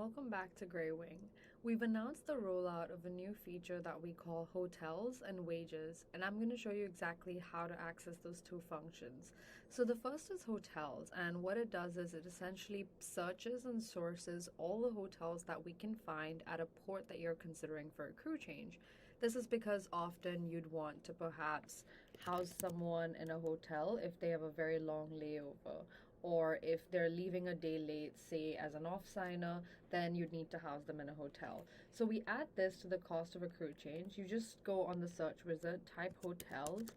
welcome back to Greywing. We've announced the rollout of a new feature that we call hotels and wages, and I'm going to show you exactly how to access those two functions. So the first is hotels, and what it does is it essentially searches and sources all the hotels that we can find at a port that you're considering for a crew change. This is because often you'd want to perhaps house someone in a hotel if they have a very long layover, or if they're leaving a day late, say as an off-signer, then you'd need to house them in a hotel. So we add this to the cost of a crew change. You just go on the search wizard, type hotels,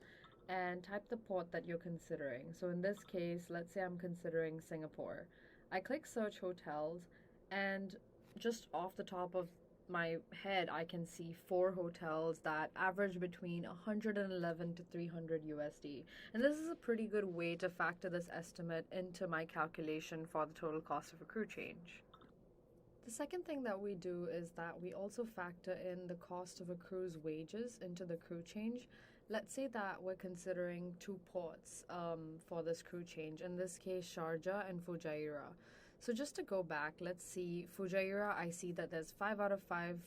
and type the port that you're considering. So in this case, let's say I'm considering Singapore. I click search hotels, and just off the top of my head, I can see 4 hotels that average between 111 to 300 USD. And this is a pretty good way to factor this estimate into my calculation for the total cost of a crew change. The second thing that we do is that we also factor in the cost of a crew's wages into the crew change. Let's say that we're considering 2 ports for this crew change, in this case Sharjah and Fujairah. So just to go back, let's see, Fujairah, I see that there's 5 out of 5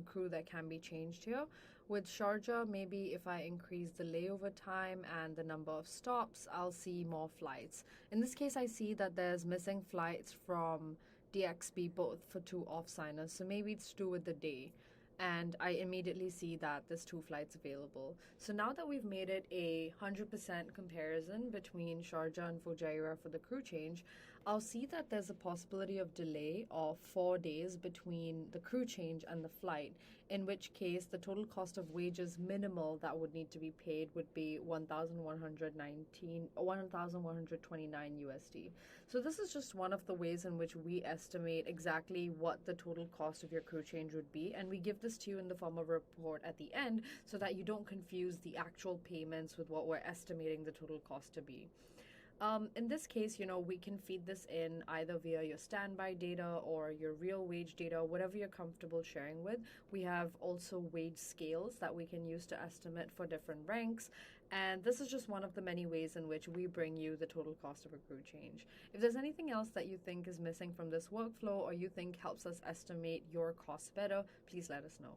crew that can be changed here. With Sharjah, maybe if I increase the layover time and the number of stops, I'll see more flights. In this case, I see that there's missing flights from DXB both for 2 off-signers, so maybe it's to do with the day. And I immediately see that there's 2 flights available. So now that we've made it a 100% comparison between Sharjah and Fujairah for the crew change, I'll see that there's a possibility of delay of 4 days between the crew change and the flight, in which case the total cost of wages minimal that would need to be paid would be 1,129 USD. So this is just one of the ways in which we estimate exactly what the total cost of your crew change would be, and we give this to you in the form of a report at the end so that you don't confuse the actual payments with what we're estimating the total cost to be. In this case, we can feed this in either via your standby data or your real wage data, whatever you're comfortable sharing with. We have also wage scales that we can use to estimate for different ranks. And this is just one of the many ways in which we bring you the total cost of a crew change. If there's anything else that you think is missing from this workflow or you think helps us estimate your costs better, please let us know.